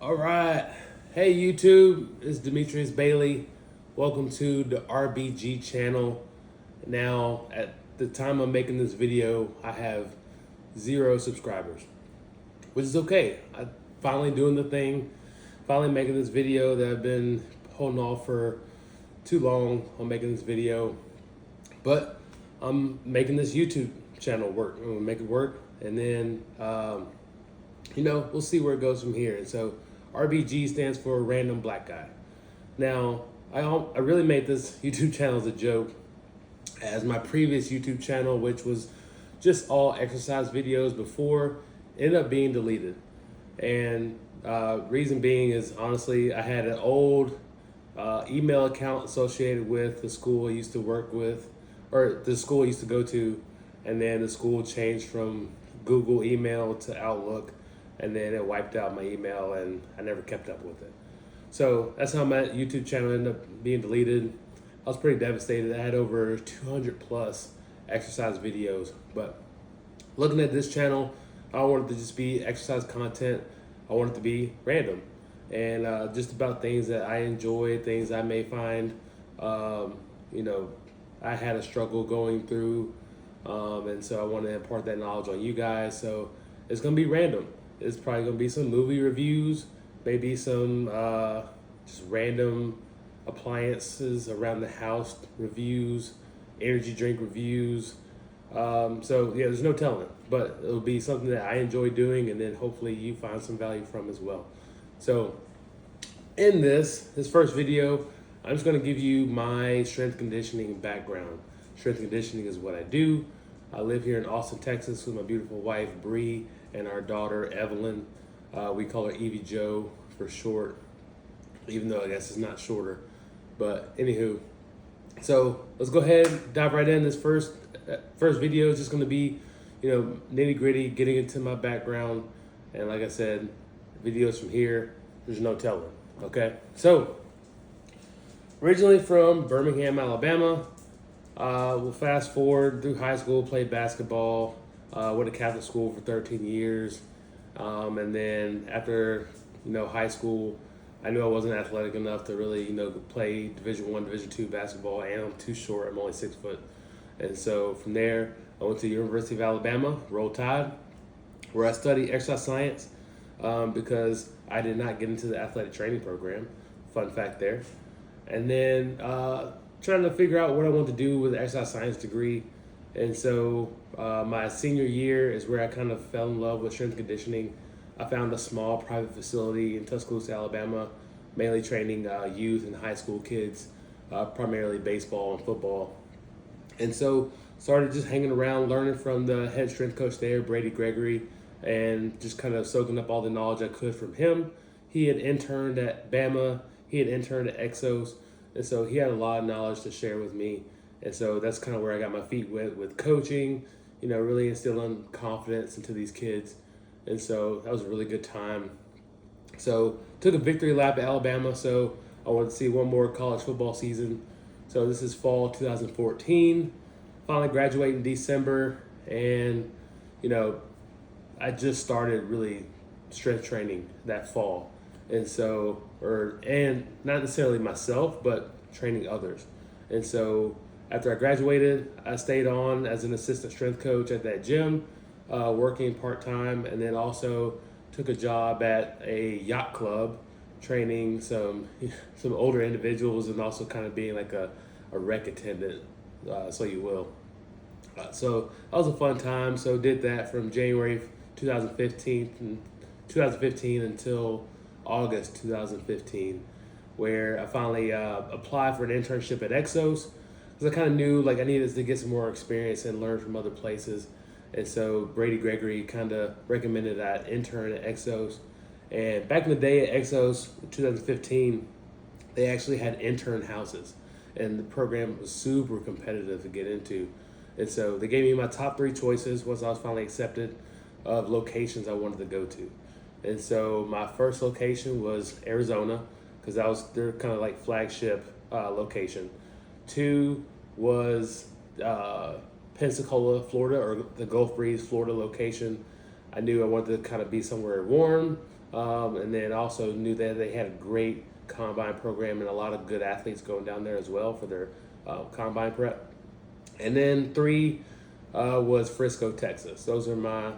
All right. Hey, YouTube. It's Demetrius Bailey. Welcome to the RBG channel. Now, at the time I'm making this video, I have 0 subscribers, which is okay. I'm finally doing the thing, finally making this video that I've been holding off for too long on making this video. But I'm making this YouTube channel work. I'm gonna make it work, and then we'll see where it goes from here. And so RBG stands for Random Black Guy. Now, I really made this YouTube channel as a joke, as my previous YouTube channel, which was just all exercise videos before, ended up being deleted. And reason being is, honestly, I had an old email account associated with the school I used to work with, or the school I used to go to, and then the school changed from Google email to Outlook, and then it wiped out my email, and I never kept up with it. So that's how my YouTube channel ended up being deleted. I was pretty devastated. I had over 200 plus exercise videos, but looking at this channel, I wanted to just be exercise content. I wanted to be random and just about things that I enjoy, things I may find, I had a struggle going through, and so I want to impart that knowledge on you guys. So it's gonna be random. It's probably gonna be some movie reviews, maybe some just random appliances around the house reviews, energy drink reviews. So yeah, there's no telling, but it'll be something that I enjoy doing, and then hopefully you find some value from as well. So in this first video, I'm just gonna give you my strength conditioning background. Strength conditioning is what I do. I live here in Austin, Texas with my beautiful wife, Bree, and our daughter, Evelyn. We call her Evie Joe for short, even though I guess it's not shorter. But anywho, so let's go ahead, dive right in. This first video is just gonna be, nitty gritty, getting into my background. And like I said, videos from here, there's no telling, okay? So, originally from Birmingham, Alabama. We'll fast forward through high school, played basketball, went to Catholic school for 13 years. And then after, high school, I knew I wasn't athletic enough to really, play Division I, Division II basketball, and I'm too short. I'm only 6 foot. And so from there, I went to the University of Alabama, Roll Tide, where I studied exercise science because I did not get into the athletic training program. Fun fact there. And then trying to figure out what I want to do with the exercise science degree. And so my senior year is where I kind of fell in love with strength conditioning. I found a small private facility in Tuscaloosa, Alabama, mainly training youth and high school kids, primarily baseball and football. And so started just hanging around, learning from the head strength coach there, Brady Gregory, and just kind of soaking up all the knowledge I could from him. He had interned at Bama. He had interned at Exos. And so he had a lot of knowledge to share with me. And so that's kind of where I got my feet wet with coaching, really instilling confidence into these kids. And so that was a really good time. So took a victory lap at Alabama. So I wanted to see one more college football season. So this is fall 2014. Finally graduated in December. And, I just started really strength training that fall. And so, and not necessarily myself, but training others. And so after I graduated, I stayed on as an assistant strength coach at that gym, working part-time, and then also took a job at a yacht club, training some older individuals, and also kind of being like a rec attendant, so you will. So that was a fun time. So did that from January 2015 until August 2015, where I finally applied for an internship at Exos, because I kind of knew I needed to get some more experience and learn from other places. And so Brady Gregory kind of recommended I intern at Exos. And back in the day at Exos, 2015, they actually had intern houses, and the program was super competitive to get into. And so they gave me my top 3 choices once I was finally accepted of locations I wanted to go to. And so my first location was Arizona, because that was their kind of flagship location. 2 was Pensacola, Florida, or the Gulf Breeze, Florida location. I knew I wanted to kind of be somewhere warm, And then also knew that they had a great combine program and a lot of good athletes going down there as well for their combine prep. And then three was Frisco, Texas. Those are my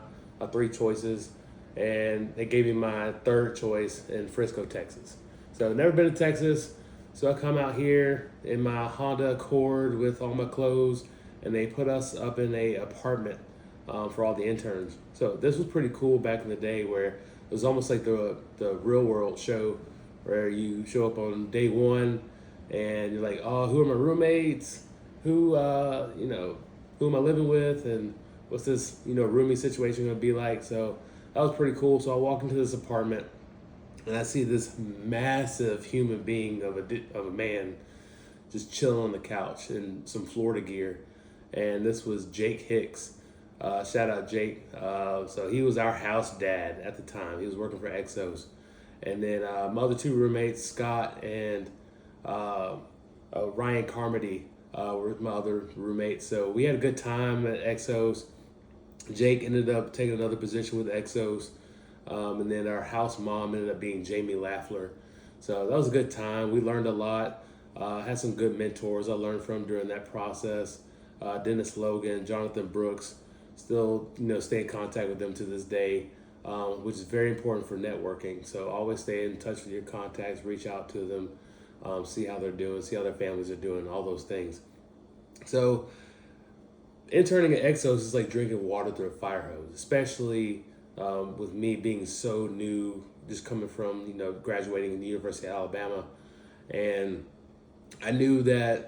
three choices. And they gave me my third choice in Frisco, Texas. So I've never been to Texas. So I come out here in my Honda Accord with all my clothes, and they put us up in a apartment for all the interns. So this was pretty cool back in the day, where it was almost like the real world show, where you show up on day one, and you're like, oh, who are my roommates? Who who am I living with, and what's this roomie situation gonna be like? So that was pretty cool. So I walk into this apartment, and I see this massive human being of a man just chilling on the couch in some Florida gear, and this was Jake Hicks. Shout out Jake. So he was our house dad at the time. He was working for Exos, and then my other two roommates, Scott and Ryan Carmody, were my other roommates. So we had a good time at Exos. Jake ended up taking another position with Exos. And then our house mom ended up being Jamie Laffler. So that was a good time. We learned a lot. Had some good mentors I learned from during that process. Dennis Logan, Jonathan Brooks. Still, stay in contact with them to this day, which is very important for networking. So always stay in touch with your contacts, reach out to them, see how they're doing, see how their families are doing, all those things. So interning at Exos is like drinking water through a fire hose, especially with me being so new, just coming from, graduating in the University of Alabama. And I knew that,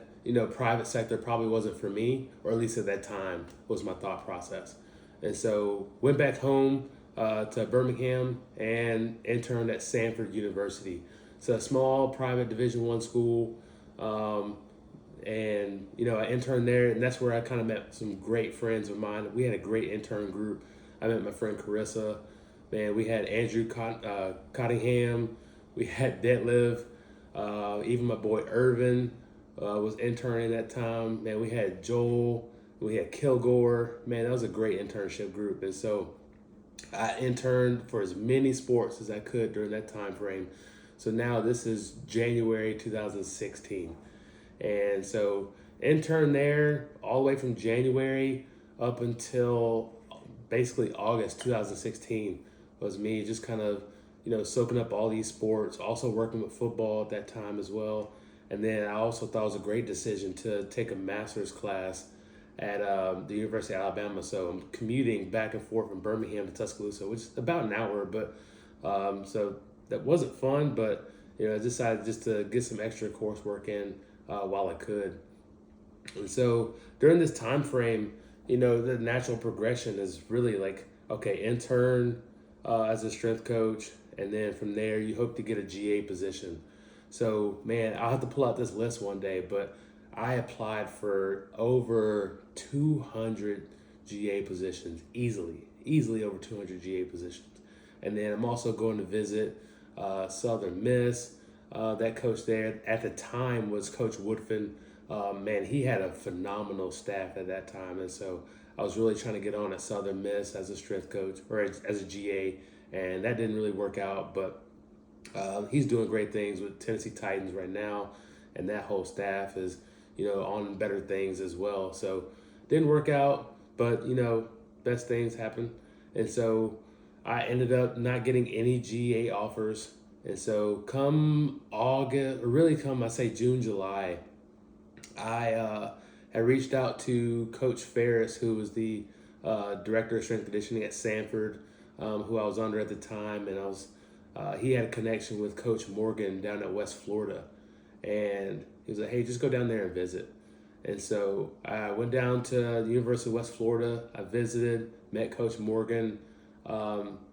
private sector probably wasn't for me, or at least at that time was my thought process. And so went back home to Birmingham and interned at Samford University. It's a small private Division I school. And I interned there, and that's where I kind of met some great friends of mine. We had a great intern group. I met my friend Carissa. Man, we had Andrew Cottingham. We had Detlef. Even my boy Irvin was interning at that time. Man, we had Joel. We had Kilgore. Man, that was a great internship group. And so I interned for as many sports as I could during that time frame. So now this is January 2016. And so interned there all the way from January up until basically August 2016 was me just kind of, soaking up all these sports, also working with football at that time as well. And then I also thought it was a great decision to take a master's class at the University of Alabama. So I'm commuting back and forth from Birmingham to Tuscaloosa, which is about an hour, but so that wasn't fun, but I decided just to get some extra coursework in while I could. And so during this time frame, the natural progression is really like, okay, intern as a strength coach, and then from there you hope to get a GA position. So man, I'll have to pull out this list one day, but I applied for over 200 GA positions, easily over 200 GA positions. And then I'm also going to visit Southern Miss. That coach there at the time was Coach Woodfin. Man, he had a phenomenal staff at that time. And so I was really trying to get on at Southern Miss as a strength coach or as a GA. And that didn't really work out. But he's doing great things with Tennessee Titans right now. And that whole staff is, on better things as well. So didn't work out, but, best things happen. And so I ended up not getting any GA offers. And so come August, or really come, I say June, July, I had reached out to Coach Ferris, who was the director of strength conditioning at Samford, who I was under at the time. And he had a connection with Coach Morgan down at West Florida. And he was like, hey, just go down there and visit. And so I went down to the University of West Florida. I visited, met Coach Morgan.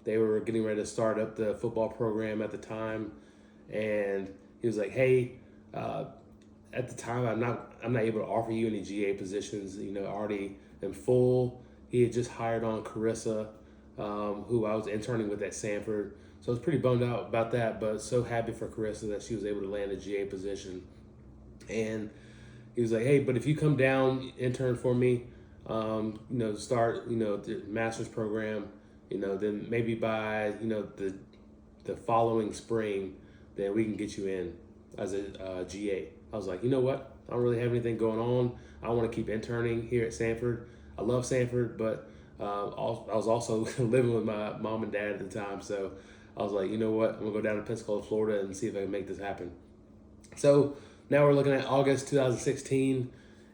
They were getting ready to start up the football program at the time, and he was like, "Hey, at the time I'm not able to offer you any GA positions. I already am full." He had just hired on Carissa, who I was interning with at Samford, so I was pretty bummed out about that, but so happy for Carissa that she was able to land a GA position. And he was like, "Hey, but if you come down, intern for me, start the master's program." Then maybe by, the the following spring, then we can get you in as a GA. I was like, you know what? I don't really have anything going on. I want to keep interning here at Sanford. I love Sanford, but I was also living with my mom and dad at the time. So I was like, you know what? I'm going to go down to Pensacola, Florida and see if I can make this happen. So now we're looking at August 2016,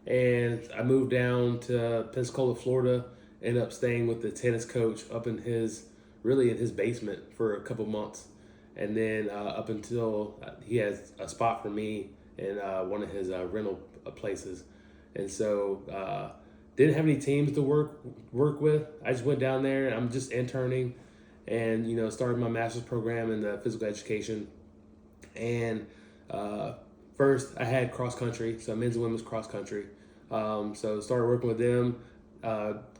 and I moved down to Pensacola, Florida. Ended up staying with the tennis coach up in his basement for a couple months, and then up until he has a spot for me in one of his rental places, and so didn't have any teams to work with. I just went down there. I'm just interning, and started my master's program in the physical education, and first I had cross country, so men's and women's cross country. So started working with them.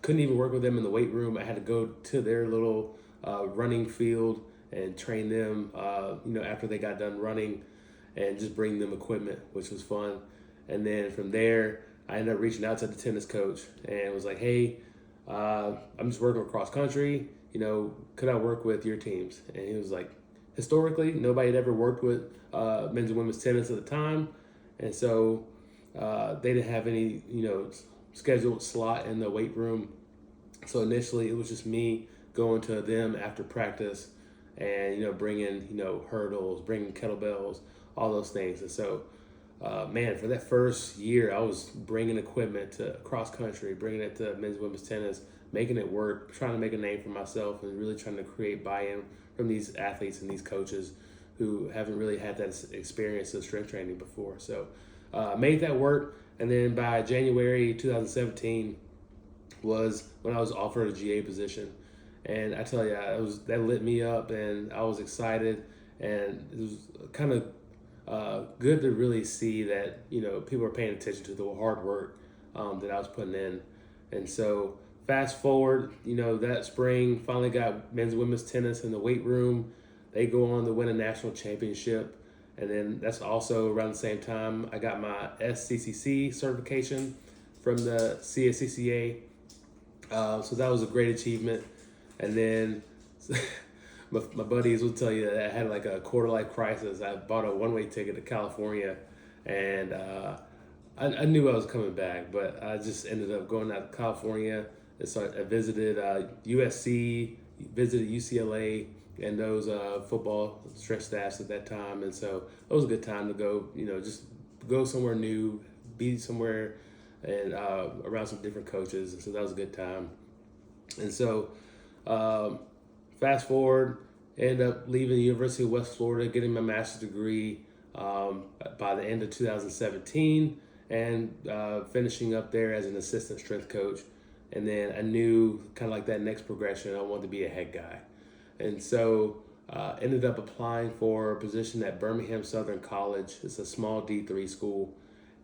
Couldn't even work with them in the weight room. I had to go to their little running field and train them. After they got done running, and just bring them equipment, which was fun. And then from there, I ended up reaching out to the tennis coach and was like, "Hey, I'm just working with cross country. Could I work with your teams?" And he was like, historically, nobody had ever worked with men's and women's tennis at the time, and so they didn't have any, scheduled slot in the weight room. So initially, it was just me going to them after practice, and bringing hurdles, bringing kettlebells, all those things. And so, for that first year, I was bringing equipment to cross country, bringing it to men's and women's tennis, making it work, trying to make a name for myself, and really trying to create buy-in from these athletes and these coaches who haven't really had that experience of strength training before. So made that work. And then by January 2017 was when I was offered a GA position. And I tell you, that lit me up, and I was excited. And it was kind of good to really see that, people are paying attention to the hard work that I was putting in. And so fast forward, that spring, finally got men's and women's tennis in the weight room. They go on to win a national championship. And then that's also around the same time I got my SCCC certification from the CSCCA. So that was a great achievement. And then my buddies will tell you that I had like a quarter life crisis. I bought a one-way ticket to California, and I knew I was coming back, but I just ended up going out to California. And so I visited USC, visited UCLA, and those football strength staffs at that time. And so it was a good time to go, just go somewhere new, be somewhere and around some different coaches. And so that was a good time. And so fast forward, ended up leaving the University of West Florida, getting my master's degree by the end of 2017, and finishing up there as an assistant strength coach. And then I knew kind of like that next progression, I wanted to be a head guy. And so ended up applying for a position at Birmingham Southern College. It's a small D3 school,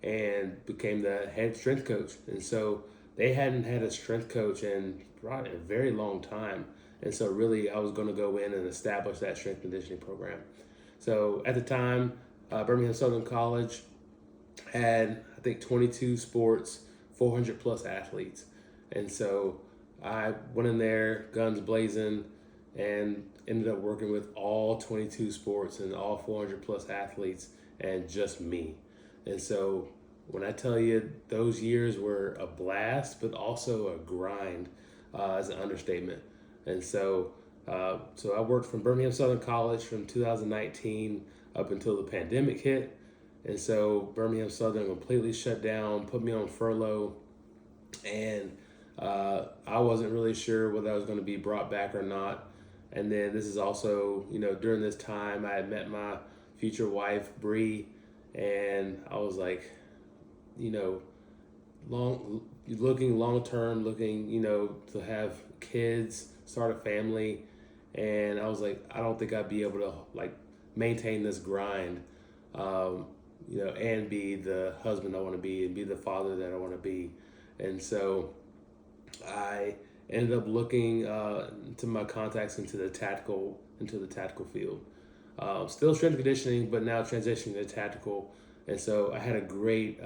and became the head strength coach. And so they hadn't had a strength coach in probably a very long time. And so really I was going to go in and establish that strength conditioning program. So at the time, Birmingham Southern College had, I think, 22 sports, 400 plus athletes. And so I went in there guns blazing and ended up working with all 22 sports and all 400 plus athletes and just me. And so when I tell you those years were a blast, but also a grind, is an understatement. And so I worked from Birmingham Southern College from 2019 up until the pandemic hit. And so Birmingham Southern completely shut down, put me on furlough, and I wasn't really sure whether I was going to be brought back or not. And then this is also, during this time I had met my future wife, Bree, and I was like, long term, looking, to have kids, start a family. And I was like, I don't think I'd be able to like maintain this grind, and be the husband I want to be and be the father that I want to be. And so I ended up looking into my contacts into the tactical field. Still strength conditioning, but now transitioning to tactical. And so I had a great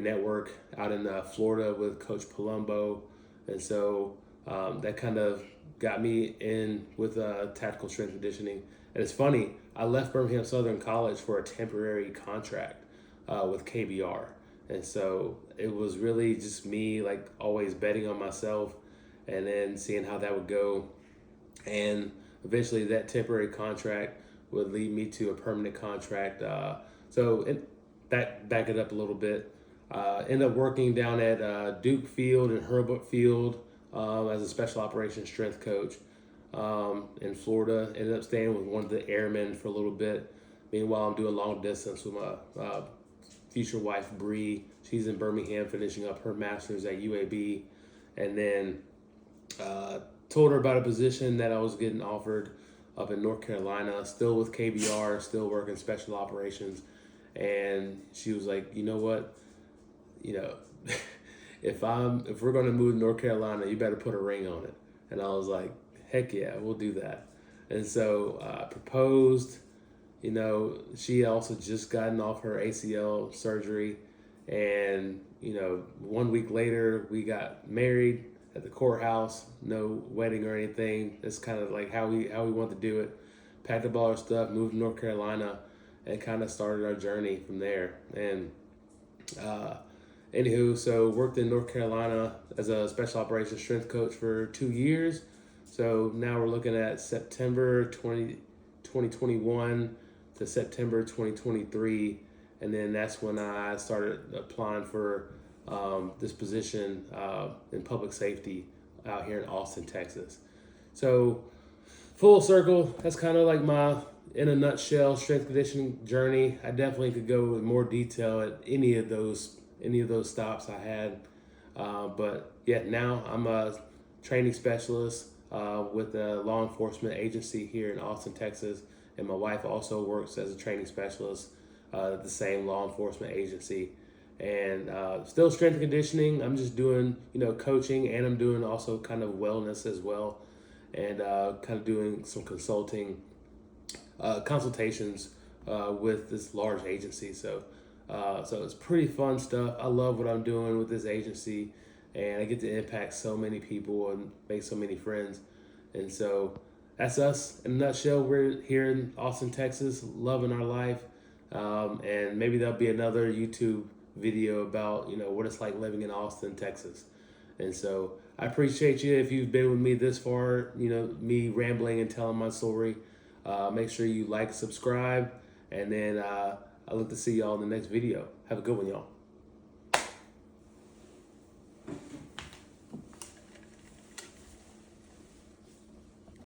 network out in Florida with Coach Palumbo, and so that kind of got me in with tactical strength conditioning. And it's funny, I left Birmingham Southern College for a temporary contract with KBR. And so it was really just me, like, always betting on myself and then seeing how that would go. And eventually that temporary contract would lead me to a permanent contract. Back it up a little bit. Ended up working down at Duke Field and Hurlbut Field as a special operations strength coach in Florida. Ended up staying with one of the airmen for a little bit. Meanwhile, I'm doing long distance with my future wife, Bree. She's in Birmingham finishing up her master's at UAB. And then told her about a position that I was getting offered up in North Carolina, still with KBR, still working special operations. And she was like, you know what? You know, if we're gonna move to North Carolina, you better put a ring on it. And I was like, heck yeah, we'll do that. And so I proposed. You know, she also just gotten off her ACL surgery, and 1 week later we got married at the courthouse. No wedding or anything. It's kind of like how we want to do it. Packed up all our stuff, moved to North Carolina, and kind of started our journey from there. And anywho, so worked in North Carolina as a special operations strength coach for 2 years. So now we're looking at September 2021 to September 2023. And then that's when I started applying for this position in public safety out here in Austin, Texas. So full circle, that's kind of like my, in a nutshell, strength conditioning journey. I definitely could go in more detail at any of those stops I had. But yeah, now I'm a training specialist with a law enforcement agency here in Austin, Texas. And my wife also works as a training specialist at the same law enforcement agency. And still strength and conditioning. I'm just doing, coaching, and I'm doing also kind of wellness as well. And kind of doing some consultations with this large agency. So it's pretty fun stuff. I love what I'm doing with this agency, and I get to impact so many people and make so many friends. And so that's us in a nutshell. We're here in Austin, Texas, loving our life. And maybe there'll be another YouTube video about, what it's like living in Austin, Texas. And so I appreciate you if you've been with me this far, me rambling and telling my story. Make sure you like, subscribe, and then I look to see y'all in the next video. Have a good one, y'all.